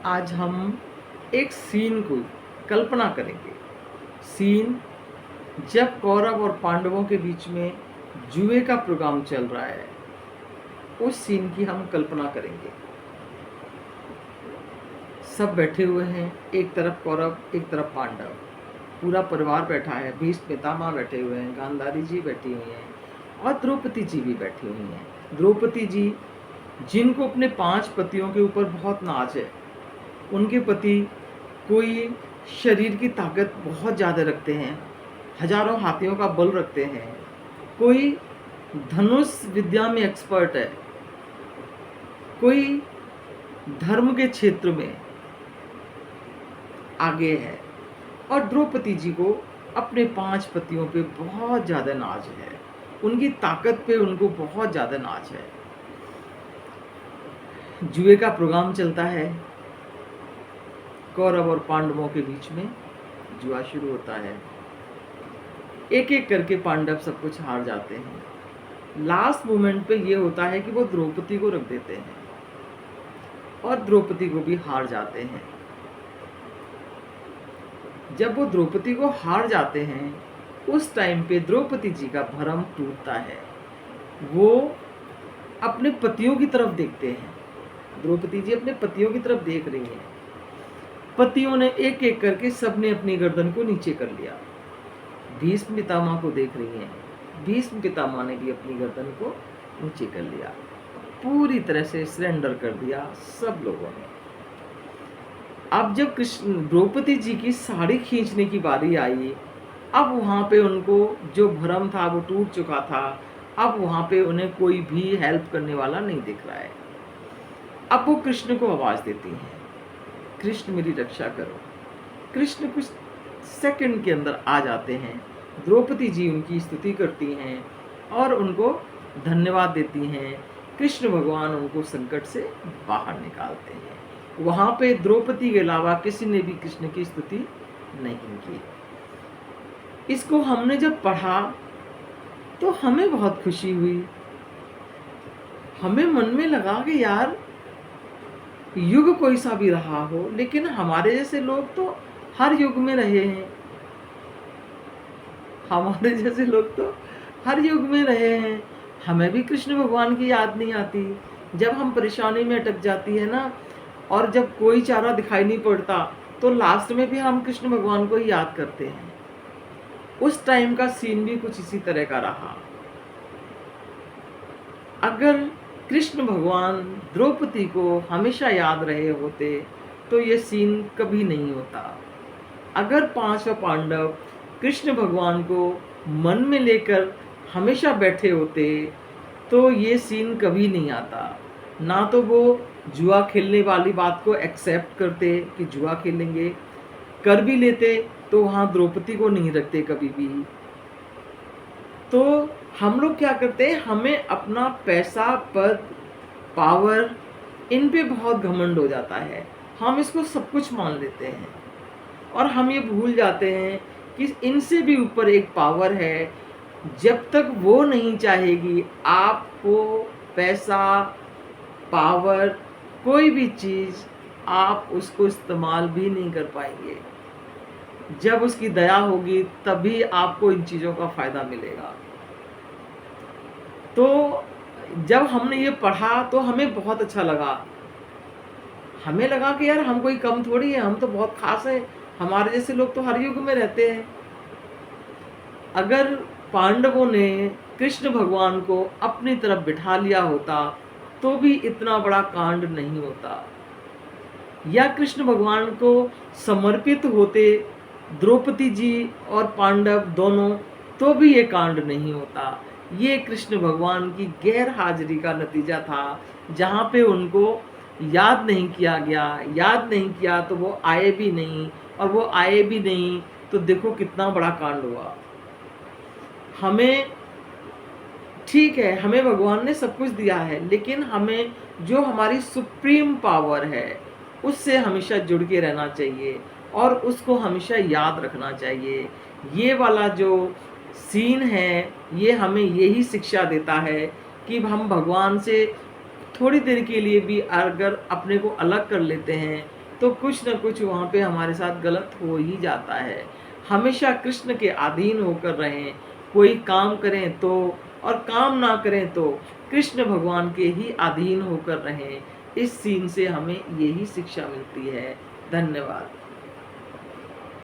आज हम एक सीन को कल्पना करेंगे। सीन जब कौरव और पांडवों के बीच में जुए का प्रोग्राम चल रहा है, उस सीन की हम कल्पना करेंगे। सब बैठे हुए हैं, एक तरफ कौरव एक तरफ पांडव, पूरा परिवार बैठा है। भीष्म पितामह बैठे हुए हैं, गांधारी जी बैठी हुई हैं और द्रौपदी जी भी बैठी हुई हैं। द्रौपदी जी जिनको अपने 5 पतियों के ऊपर बहुत नाज है, उनके पति कोई शरीर की ताकत बहुत ज़्यादा रखते हैं, हजारों हाथियों का बल रखते हैं, कोई धनुष विद्या में एक्सपर्ट है, कोई धर्म के क्षेत्र में आगे है, और द्रौपदी जी को अपने 5 पतियों पे बहुत ज़्यादा नाज है, उनकी ताकत पे उनको बहुत ज़्यादा नाज है। जुए का प्रोग्राम चलता है, कौरव और पांडवों के बीच में जुआ शुरू होता है। एक एक करके पांडव सब कुछ हार जाते हैं। लास्ट मोमेंट पे ये होता है कि वो द्रौपदी को रख देते हैं और द्रौपदी को भी हार जाते हैं। जब वो द्रौपदी को हार जाते हैं, उस टाइम पे द्रौपदी जी का भरम टूटता है। वो अपने पतियों की तरफ देखते हैं। द्रौपदी जी अपने पतियों की तरफ देख रही हैं। पतियों ने एक एक करके सबने अपनी गर्दन को नीचे कर लिया। भीष्म पितामह को देख रही हैं। भीष्म पितामह ने भी अपनी गर्दन को नीचे कर लिया, पूरी तरह से सरेंडर कर दिया सब लोगों ने। अब जब कृष्ण द्रौपदी जी की साड़ी खींचने की बारी आई, अब वहाँ पे उनको जो भ्रम था वो टूट चुका था। अब वहाँ पे उन्हें कोई भी हेल्प करने वाला नहीं दिख रहा है। अब वो कृष्ण को आवाज़ देती हैं, कृष्ण मेरी रक्षा करो। कृष्ण कुछ सेकंड के अंदर आ जाते हैं। द्रौपदी जी उनकी स्तुति करती हैं और उनको धन्यवाद देती हैं। कृष्ण भगवान उनको संकट से बाहर निकालते हैं। वहाँ पे द्रौपदी के अलावा किसी ने भी कृष्ण की स्तुति नहीं की। इसको हमने जब पढ़ा तो हमें बहुत खुशी हुई। हमें मन में लगा कि यार, युग कोई सा भी रहा हो, लेकिन हमारे जैसे लोग तो हर युग में रहे हैं। हमारे जैसे लोग तो हर युग में रहे हैं। हमें भी कृष्ण भगवान की याद नहीं आती। जब हम परेशानी में अटक जाती है ना, और जब कोई चारा दिखाई नहीं पड़ता, तो लास्ट में भी हम कृष्ण भगवान को ही याद करते हैं। उस टाइम का सीन भी कुछ इसी तरह का रहा। अगर कृष्ण भगवान द्रौपदी को हमेशा याद रहे होते तो ये सीन कभी नहीं होता। अगर 5 पांडव कृष्ण भगवान को मन में लेकर हमेशा बैठे होते तो ये सीन कभी नहीं आता। ना तो वो जुआ खेलने वाली बात को एक्सेप्ट करते कि जुआ खेलेंगे, कर भी लेते तो वहाँ द्रौपदी को नहीं रखते कभी भी। तो हम लोग क्या करते हैं, हमें अपना पैसा, पद, पावर, इन पे बहुत घमंड हो जाता है। हम इसको सब कुछ मान लेते हैं और हम ये भूल जाते हैं कि इनसे भी ऊपर एक पावर है। जब तक वो नहीं चाहेगी, आपको पैसा, पावर, कोई भी चीज़, आप उसको इस्तेमाल भी नहीं कर पाएंगे। जब उसकी दया होगी तभी आपको इन चीज़ों का फ़ायदा मिलेगा। तो जब हमने ये पढ़ा तो हमें बहुत अच्छा लगा। हमें लगा कि यार, हम कोई कम थोड़ी है, हम तो बहुत खास हैं। हमारे जैसे लोग तो हर युग में रहते हैं। अगर पांडवों ने कृष्ण भगवान को अपनी तरफ बिठा लिया होता तो भी इतना बड़ा कांड नहीं होता, या कृष्ण भगवान को समर्पित होते द्रौपदी जी और पांडव दोनों, तो भी ये कांड नहीं होता। ये कृष्ण भगवान की गैर हाजिरी का नतीजा था, जहाँ पे उनको याद नहीं किया गया। याद नहीं किया तो वो आए भी नहीं, और वो आए भी नहीं तो देखो कितना बड़ा कांड हुआ। हमें ठीक है, हमें भगवान ने सब कुछ दिया है, लेकिन हमें जो हमारी सुप्रीम पावर है उससे हमेशा जुड़ के रहना चाहिए और उसको हमेशा याद रखना चाहिए। ये वाला जो सीन है, ये हमें यही शिक्षा देता है कि हम भगवान से थोड़ी देर के लिए भी अगर अपने को अलग कर लेते हैं, तो कुछ न कुछ वहाँ पे हमारे साथ गलत हो ही जाता है। हमेशा कृष्ण के अधीन होकर रहें, कोई काम करें तो और काम ना करें तो कृष्ण भगवान के ही अधीन होकर रहें। इस सीन से हमें यही शिक्षा मिलती है। धन्यवाद।